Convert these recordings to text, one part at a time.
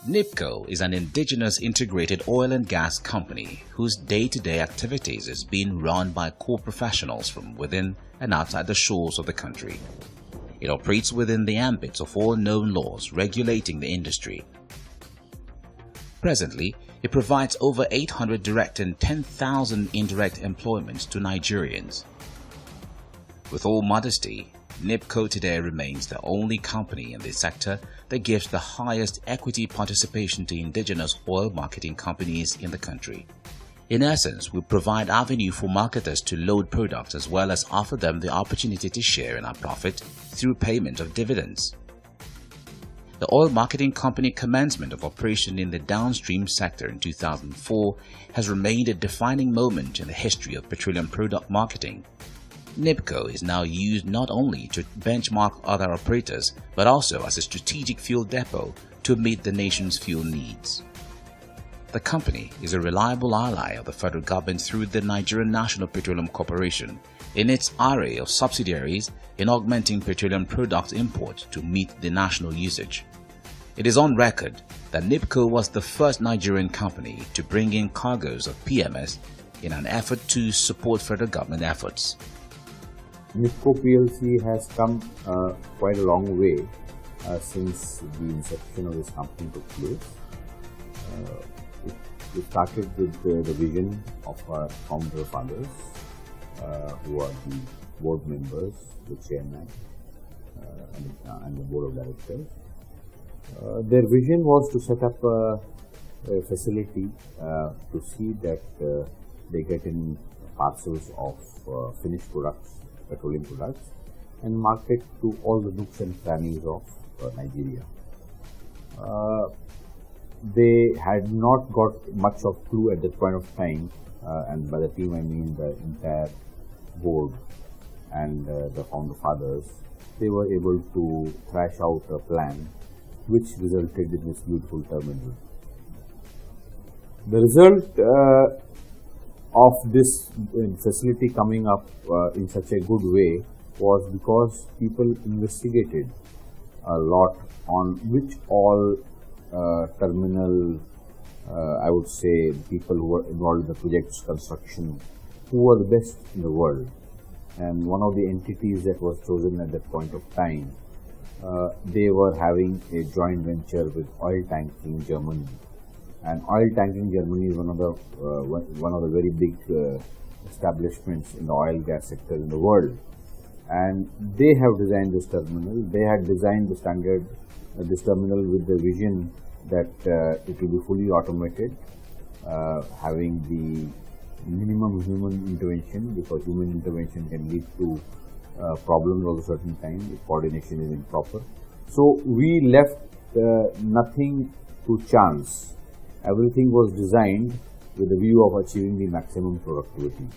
Nipco is an indigenous integrated oil and gas company whose day-to-day activities is being run by core professionals from within and outside the shores of the country. It operates within the ambit of all known laws regulating the industry. Presently, it provides over 800 direct and 10,000 indirect employments to Nigerians. With all modesty, Nipco today remains the only company in this sector that gives the highest equity participation to indigenous oil marketing companies in the country. In essence, we provide avenue for marketers to load products as well as offer them the opportunity to share in our profit through payment of dividends. The oil marketing company commencement of operation in the downstream sector in 2004 has remained a defining moment in the history of petroleum product marketing. Nipco is now used not only to benchmark other operators but also as a strategic fuel depot to meet the nation's fuel needs. The company is a reliable ally of the federal government through the Nigerian National Petroleum Corporation in its array of subsidiaries in augmenting petroleum product import to meet the national usage. It is on record that Nipco was the first Nigerian company to bring in cargoes of PMS in an effort to support federal government efforts. Nipco Plc has come quite a long way since the inception of this company took place. It started with the vision of our founder fathers, who are the board members, the chairman, and the board of directors. Their vision was to set up a facility to see that they get in parcels of finished products, petroleum products, and market to all the nooks and crannies of Nigeria. They had not got much of clue at that point of time, and by the team I mean the entire board and the founder fathers. They were able to thrash out a plan which resulted in this beautiful terminal. The result of this facility coming up in such a good way was because people investigated a lot on which all terminal, I would say, people who were involved in the project's construction, who were the best in the world. And one of the entities that was chosen at that point of time, they were having a joint venture with Oil Tanking Germany. And Oil Tanking Germany is one of the very big establishments in the oil gas sector in the world. And they have designed this terminal. They had designed the standard this terminal with the vision that it will be fully automated, having the minimum human intervention, because human intervention can lead to problems of a certain time if coordination is improper. So we left nothing to chance. Everything was designed with the view of achieving the maximum productivity.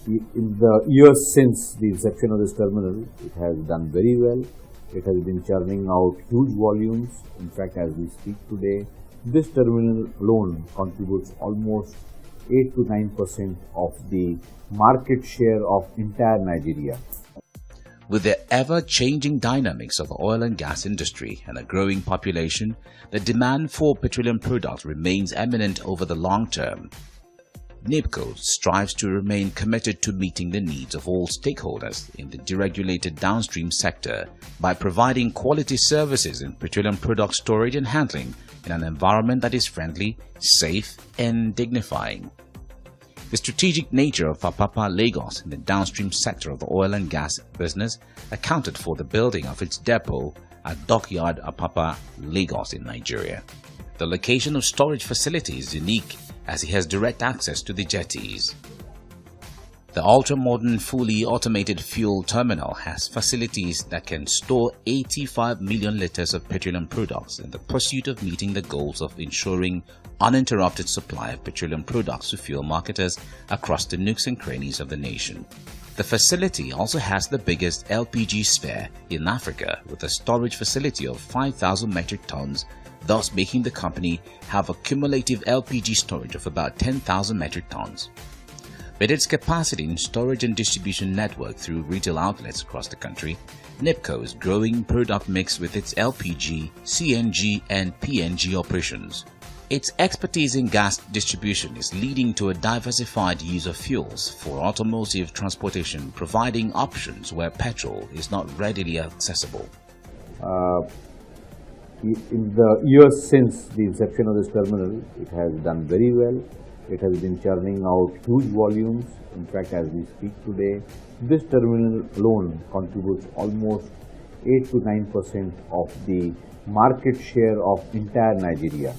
In the years since the inception of this terminal, it has done very well. It has been churning out huge volumes. In fact, as we speak today, this terminal alone contributes almost 8 to 9% of the market share of entire Nigeria. With the ever-changing dynamics of the oil and gas industry and a growing population, the demand for petroleum products remains eminent over the long term. Nipco strives to remain committed to meeting the needs of all stakeholders in the deregulated downstream sector by providing quality services in petroleum product storage and handling in an environment that is friendly, safe, and dignifying. The strategic nature of Apapa, Lagos in the downstream sector of the oil and gas business accounted for the building of its depot at Dockyard Apapa, Lagos in Nigeria. The location of storage facility is unique as it has direct access to the jetties. The ultra-modern, fully automated fuel terminal has facilities that can store 85 million liters of petroleum products in the pursuit of meeting the goals of ensuring uninterrupted supply of petroleum products to fuel marketers across the nooks and crannies of the nation. The facility also has the biggest LPG spare in Africa with a storage facility of 5,000 metric tons, thus making the company have a cumulative LPG storage of about 10,000 metric tons. With its capacity in storage and distribution network through retail outlets across the country, Nipco's growing product mix with its LPG, CNG and PNG operations. Its expertise in gas distribution is leading to a diversified use of fuels for automotive transportation, providing options where petrol is not readily accessible. In the years since the inception of this terminal, it has done very well. It has been churning out huge volumes. In fact, as we speak today, this terminal alone contributes almost 8 to 9% of the market share of entire Nigeria.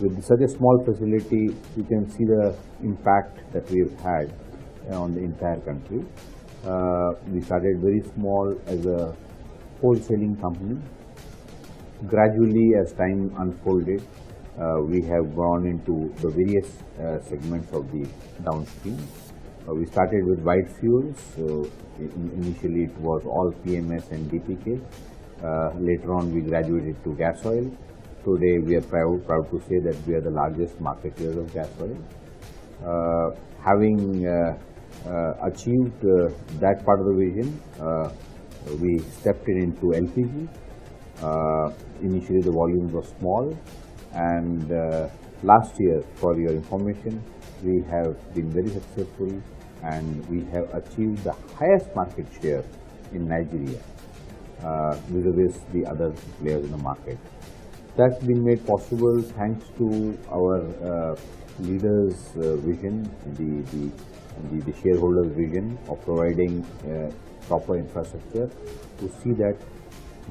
With such a small facility, you can see the impact that we have had on the entire country. We started very small as a wholesaling company. Gradually, as time unfolded, we have gone into the various segments of the downstream. We started with white fuels. Initially, it was all PMS and DPK. Later on, we graduated to gas oil. Today, we are proud to say that we are the largest marketeers of gas oil. Having achieved that part of the vision, we stepped into LPG. Initially, the volumes were small, and last year, for your information, we have been very successful and we have achieved the highest market share in Nigeria vis-a-vis the other players in the market. That's been made possible thanks to our leaders' vision, the shareholders' vision of providing proper infrastructure to see that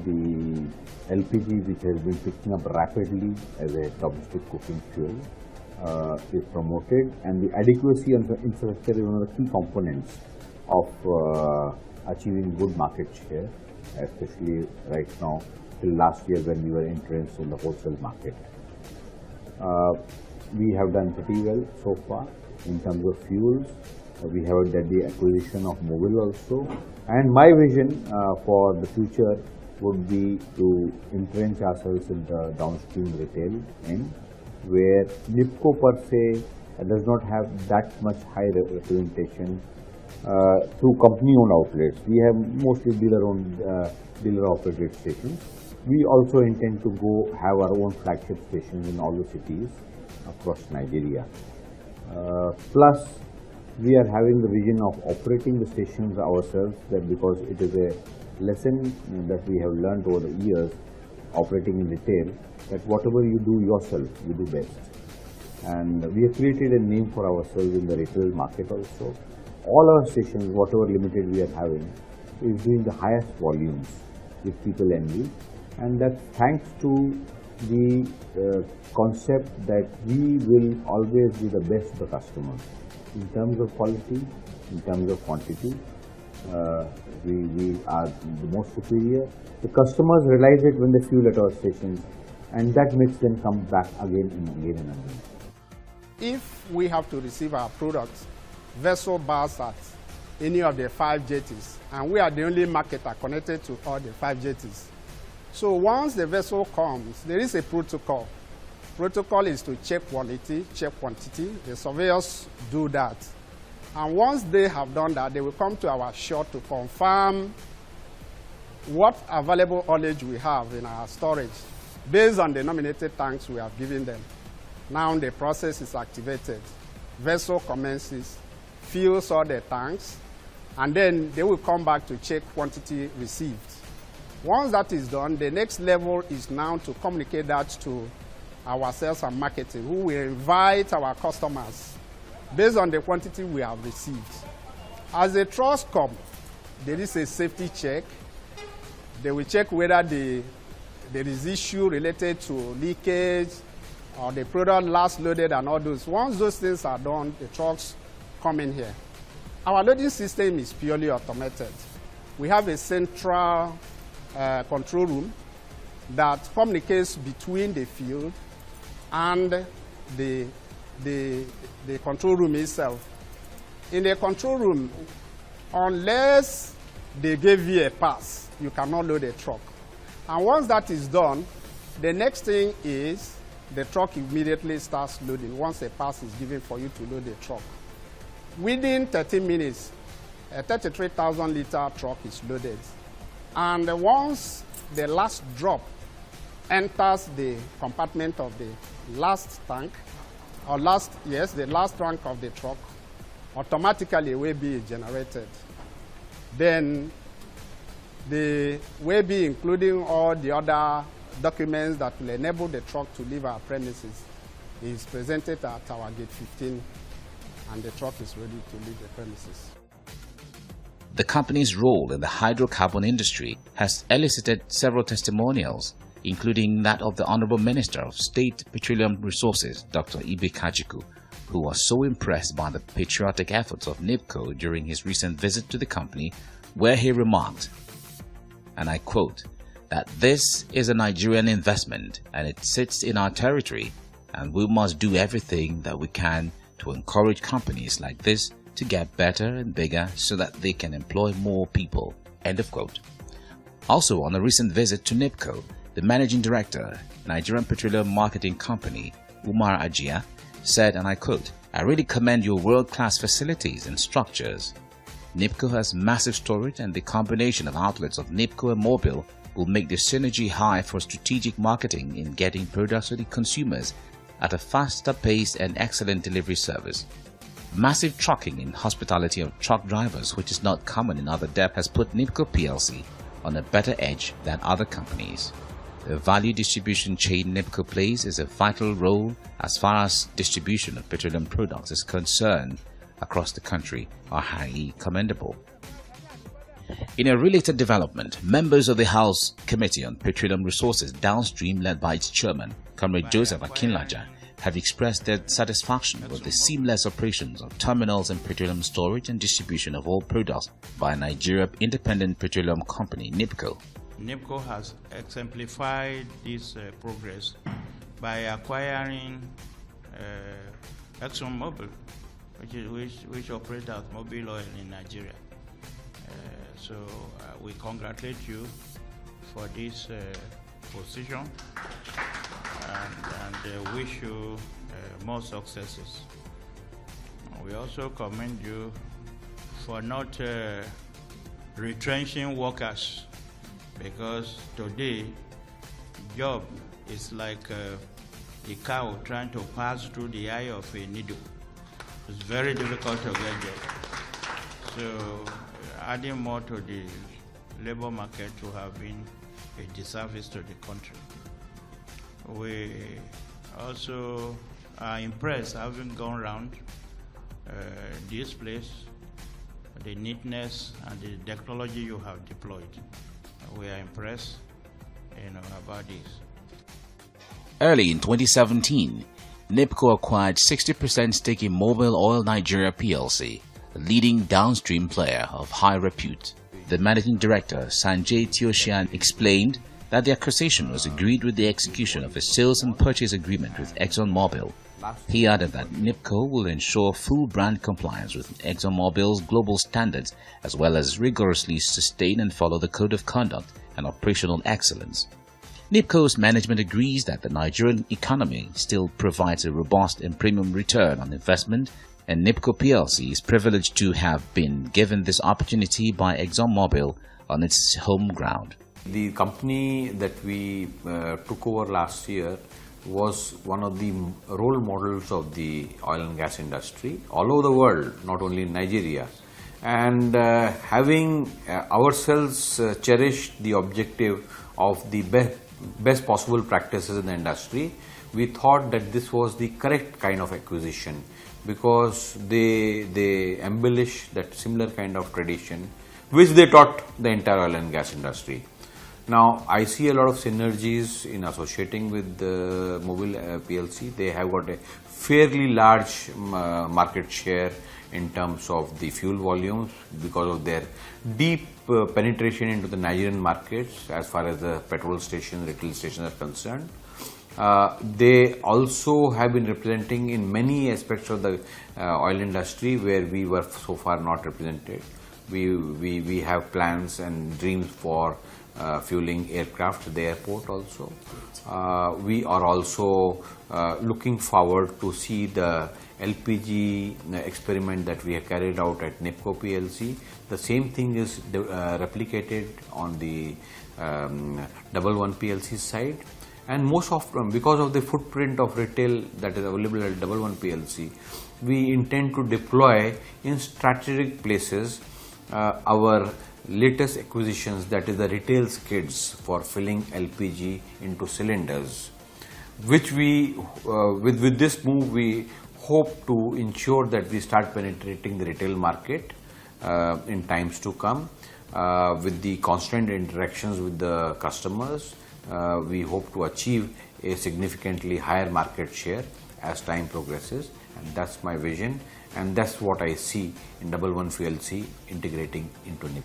the LPG, which has been picking up rapidly as a domestic cooking fuel, is promoted, and the adequacy of the infrastructure is one of the key components of achieving good market share, especially right now till last year when we were entrenched in the wholesale market. We have done pretty well so far in terms of fuels. We have done the acquisition of Mobile also, and my vision for the future would be to entrench ourselves in the downstream retail end, where Nipco per se does not have that much high representation through company-owned outlets. We have mostly dealer-operated stations. We also intend to go have our own flagship stations in all the cities across Nigeria. Plus, we are having the vision of operating the stations ourselves, that because it is a lesson that we have learned over the years operating in retail, that whatever you do yourself, you do best. And we have created a name for ourselves in the retail market also. All our stations, whatever limited we are having, is doing the highest volumes with people envy, and that's thanks to the concept that we will always be the best to the customer in terms of quality, in terms of quantity. We are the most superior. The customers realize it when they fuel at our stations, and that makes them come back again and again and again. If we have to receive our products vessel bars at any of the 5 jetties, and we are the only marketer connected to all the 5 jetties. So once the vessel comes, there is a protocol. Protocol is to check quality, check quantity. The surveyors do that. And once they have done that, they will come to our shore to confirm what available haulage we have in our storage based on the nominated tanks we have given them. Now the process is activated. Vessel commences, fills all the tanks, and then they will come back to check quantity received. Once that is done, the next level is now to communicate that to our sales and marketing, who will invite our customers based on the quantity we have received. As the trucks come, there is a safety check. They will check whether there is issue related to leakage or the product last loaded and all those. Once those things are done, the trucks come in here. Our loading system is purely automated. We have a central control room that communicates between the field and the control room itself. In the control room, unless they give you a pass, you cannot load a truck. And once that is done, the next thing is the truck immediately starts loading once a pass is given for you to load the truck. Within 30 minutes, a 33,000 liter truck is loaded. And once the last drop enters the compartment of the last tank, or the last tank of the truck, automatically will be generated. Then the will be including all the other documents that will enable the truck to leave our premises is presented at our gate 15, and the truck is ready to leave the premises. The company's role in the hydrocarbon industry has elicited several testimonials, including that of the Honorable Minister of State Petroleum Resources, Dr. Ibe Kajiku, who was so impressed by the patriotic efforts of Nipco during his recent visit to the company, where he remarked, and I quote, that this is a Nigerian investment and it sits in our territory, and we must do everything that we can to encourage companies like this to get better and bigger so that they can employ more people. End of quote. Also, on a recent visit to Nipco, the managing director, Nigerian Petroleum Marketing Company, Umar Ajia, said, and I quote, I really commend your world-class facilities and structures. Nipco has massive storage, and the combination of outlets of Nipco and Mobil will make the synergy high for strategic marketing in getting products to the consumers at a faster pace and excellent delivery service. Massive trucking in hospitality of truck drivers, which is not common in other depths, has put Nipco Plc on a better edge than other companies. The value distribution chain Nipco plays is a vital role as far as distribution of petroleum products is concerned across the country are highly commendable. In a related development, members of the House Committee on Petroleum Resources Downstream, led by its chairman, Comrade Joseph Akinlaja, have expressed their satisfaction with the seamless operations of terminals and petroleum storage and distribution of all products by Nigeria Independent Petroleum Company, Nipco. Nipco has exemplified this progress by acquiring ExxonMobil, which operates as Mobil Oil in Nigeria. So we congratulate you for this position and wish you more successes. We also commend you for not retrenching workers, because today job is like the cow trying to pass through the eye of a needle. It's very difficult to get job. So adding more to the labor market to have been a disservice to the country. We also are impressed, having gone around this place, the neatness and the technology you have deployed. We are impressed, about this. Early in 2017, Nipco acquired 60% stake in Mobil Oil Nigeria Plc, a leading downstream player of high repute. The managing director, Sanjay Teoshian, explained that the acquisition was agreed with the execution of a sales and purchase agreement with ExxonMobil. He added that Nipco will ensure full brand compliance with ExxonMobil's global standards, as well as rigorously sustain and follow the code of conduct and operational excellence. Nipco's management agrees that the Nigerian economy still provides a robust and premium return on investment, and Nipco Plc is privileged to have been given this opportunity by ExxonMobil on its home ground. The company that we took over last year was one of the role models of the oil and gas industry all over the world, not only in Nigeria. And having ourselves cherished the objective of the best possible practices in the industry, we thought that this was the correct kind of acquisition, because they embellish that similar kind of tradition which they taught the entire oil and gas industry. Now, I see a lot of synergies in associating with Mobil PLC. They have got a fairly large market share in terms of the fuel volumes because of their deep penetration into the Nigerian markets as far as the petrol stations, retail stations are concerned. They also have been representing in many aspects of the oil industry where we were so far not represented. We have plans and dreams for fueling aircraft at the airport also. We are also looking forward to see the LPG experiment that we have carried out at Nipco Plc. The same thing is replicated on the 11 PLC side. And most often, because of the footprint of retail that is available at 11 PLC, we intend to deploy in strategic places our latest acquisitions, that is the retail skids for filling LPG into cylinders, which we, with this move, we hope to ensure that we start penetrating the retail market in times to come. With the constant interactions with the customers, we hope to achieve a significantly higher market share as time progresses, and that's my vision, and that's what I see in 11 PLC integrating into Nipco.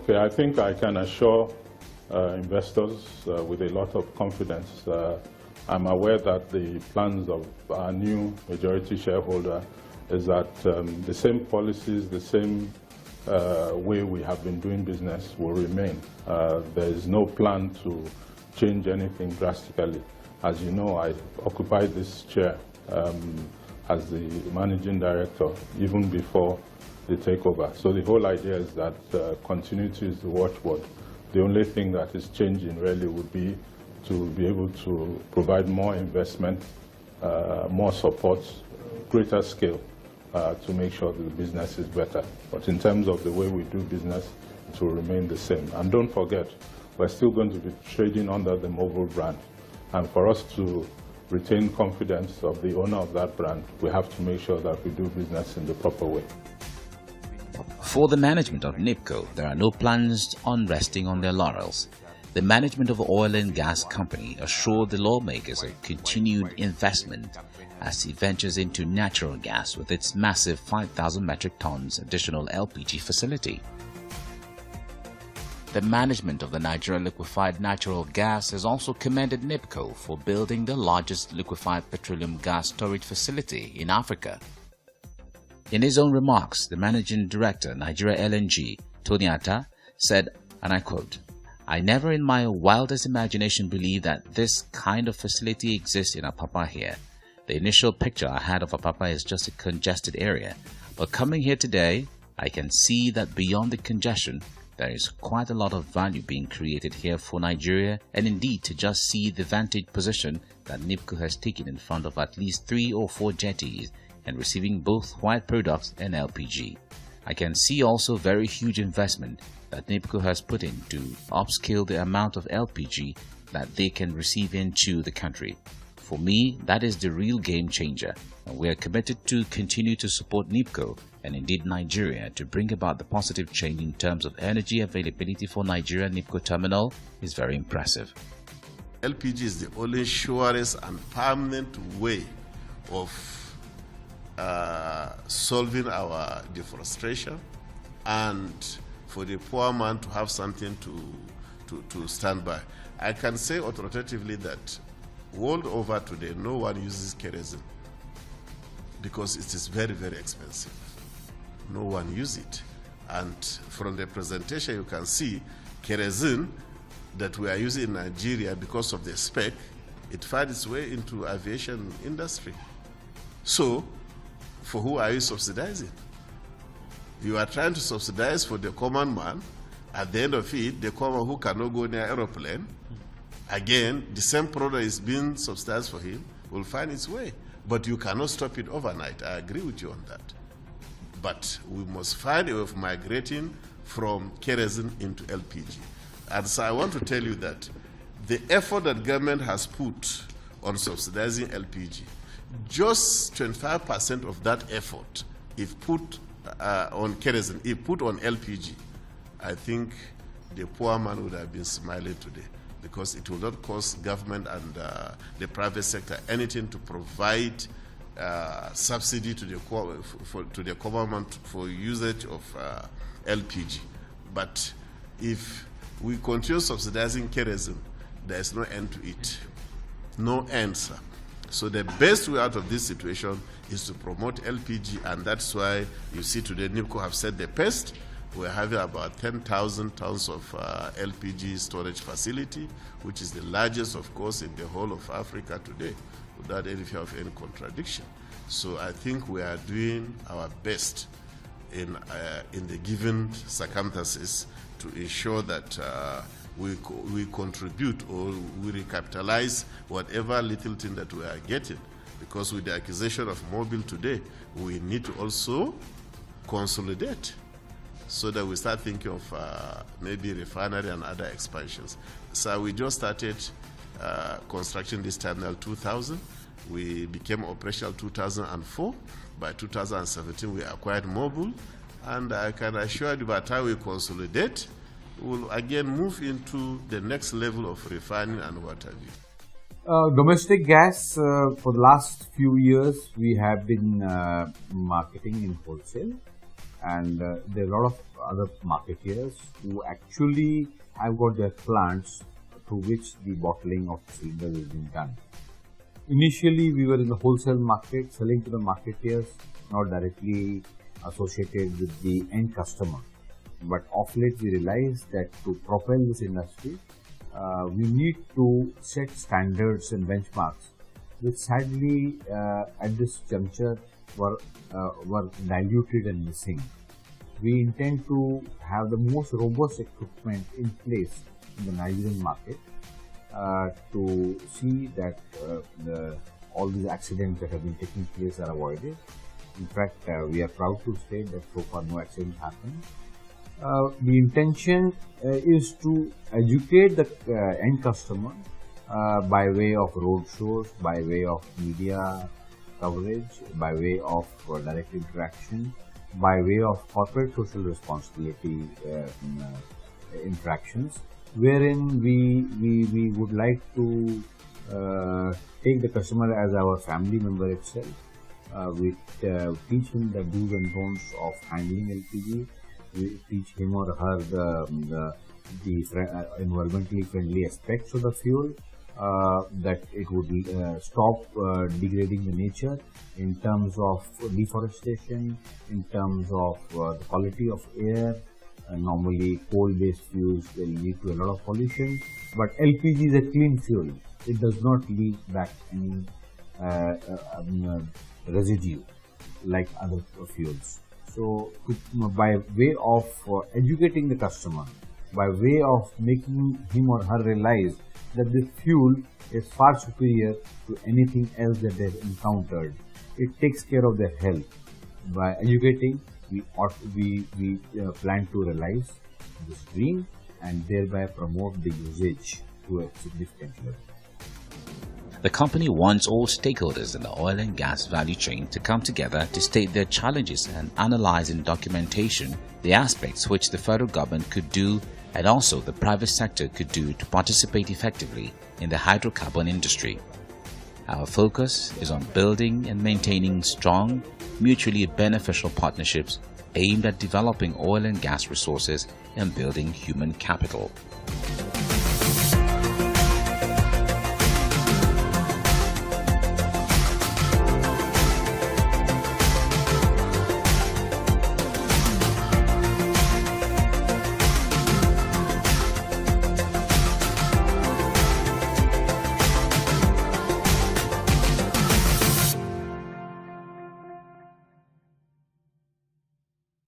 Okay, I think I can assure investors with a lot of confidence. I'm aware that the plans of our new majority shareholder is that the same policies, the same way we have been doing business will remain. There is no plan to change anything drastically. As you know, I occupied this chair as the managing director even before the takeover. So the whole idea is that continuity is the watchword. The only thing that is changing really would be to be able to provide more investment, more support, greater scale to make sure that the business is better. But in terms of the way we do business, it will remain the same. And don't forget, we're still going to be trading under the Mobil brand. And for us to retain confidence of the owner of that brand, we have to make sure that we do business in the proper way. For the management of Nipco, there are no plans on resting on their laurels. The management of oil and gas company assured the lawmakers a continued investment as it ventures into natural gas with its massive 5,000 metric tons additional LPG facility. The management of the Nigeria liquefied natural gas has also commended Nipco for building the largest liquefied petroleum gas storage facility in Africa. In his own remarks, the managing director, Nigeria LNG, Tony Atta, said, and I quote, "I never in my wildest imagination believed that this kind of facility exists in Apapa here. The initial picture I had of Apapa is just a congested area, but coming here today, I can see that beyond the congestion, there is quite a lot of value being created here for Nigeria, and indeed to just see the vantage position that Nipco has taken in front of at least 3 or 4 jetties and receiving both white products and LPG. I can see also very huge investment that Nipco has put in to upscale the amount of LPG that they can receive into the country. For me, that is the real game changer, and we are committed to continue to support Nipco and indeed Nigeria to bring about the positive change in terms of energy availability for Nigeria. Nipco terminal is very impressive. LPG is the only surest and permanent way of solving our deforestation and for the poor man to have something to stand by. I can say authoritatively that world over today, no one uses kerosene because it is very, very expensive. No one uses it. And from the presentation, you can see kerosene that we are using in Nigeria because of the spec, it finds its way into aviation industry. So, for who are you subsidizing? You are trying to subsidize for the common man. At the end of it, the common who cannot go near aeroplane, again, the same product is being subsidized for him, will find its way. But you cannot stop it overnight. I agree with you on that. But we must find a way of migrating from kerosene into LPG. And so I want to tell you that the effort that government has put on subsidizing LPG, just 25% of that effort, if put on kerosene, if put on LPG, I think the poor man would have been smiling today, because it will not cost government and the private sector anything to provide subsidy to the common man for usage of LPG. But if we continue subsidizing kerosene, there is no end to it. No end, sir. So the best way out of this situation is to promote LPG, and that's why you see today Nipco have set the pace we're having about 10,000 tons of LPG storage facility, which is the largest, of course, in the whole of Africa today, without any fear of any contradiction. So I think we are doing our best in the given circumstances to ensure that we contribute or we recapitalize whatever little thing that we are getting. Because with the acquisition of Mobil today, we need to also consolidate so that we start thinking of maybe refinery and other expansions. So we just started construction this terminal 2000. We became operational 2004. By 2017, we acquired Mobil. And I can assure you by the time we consolidate, we'll again move into the next level of refining and what have you. Domestic gas, for the last few years, we have been marketing in wholesale, and there are a lot of other marketeers who actually have got their plants through which the bottling of cylinders is being done. Initially, we were in the wholesale market, selling to the marketeers, not directly associated with the end customer. But of late, we realized that to propel this industry, we need to set standards and benchmarks, which sadly at this juncture were diluted and missing. We intend to have the most robust equipment in place in the Nigerian market to see that all these accidents that have been taking place are avoided. In fact, we are proud to state that so far no accident happened. The intention is to educate the end customer by way of road shows, by way of media coverage, by way of direct interaction, by way of corporate social responsibility interactions, wherein we would like to take the customer as our family member itself. We teach him the do's and don'ts of handling LPG. We teach him or her the environmentally friendly aspects of the fuel, that it would stop degrading the nature in terms of deforestation, in terms of the quality of air. Normally, coal-based fuels will lead to a lot of pollution, but LPG is a clean fuel. It does not leave back any residue like other fuels. So, by way of educating the customer, by way of making him or her realize that this fuel is far superior to anything else that they've encountered, it takes care of their health. By educating, we plan to realize this dream and thereby promote the usage to a significant level. The company wants all stakeholders in the oil and gas value chain to come together to state their challenges and analyze in documentation the aspects which the federal government could do and also the private sector could do to participate effectively in the hydrocarbon industry. Our focus is on building and maintaining strong, mutually beneficial partnerships aimed at developing oil and gas resources and building human capital.